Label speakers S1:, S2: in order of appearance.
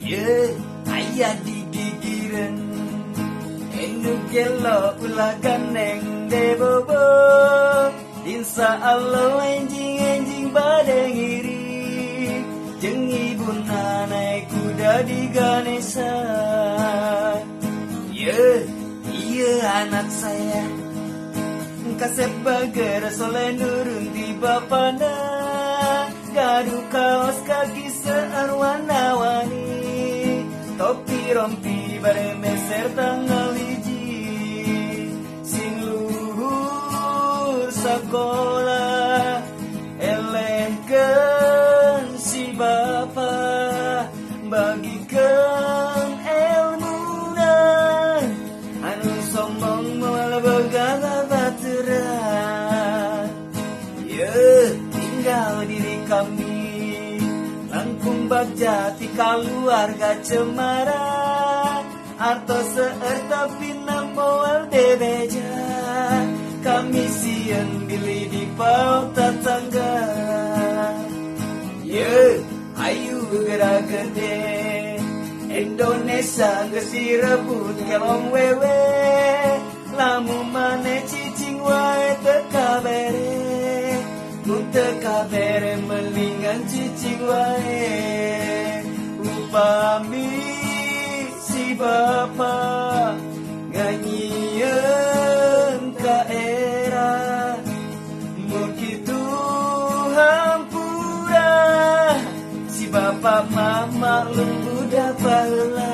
S1: Ye, ayah digigiran Enu gelo ulah ganeng de bobo Insya Allah enjing badeng iri Jeng ibu naik kuda di Ganesha. Ye, iya anak saya Kasep bager soleh nurun di bapana Gadu kaos kaki searwana-wani Topi rompi bare meser tanggal hiji Sing luhur sekolah elehkeun si bapa bagikeun elmuna anu sombong moal boga baturan. Ye, tinggal diri kami langkung bagja ti keluarga cemara artos seueur tapi moal bebeja kami sieun bilih di paut tetangga. Ye, ayu gerak gede Indonesia geus direbut kelong wewe lamu mane cicing wae teu kabere mun teu kabere melingan cicing wae upami si bapa nganyieun ka era mun kitu hampura si bapa mama lung budak baheula.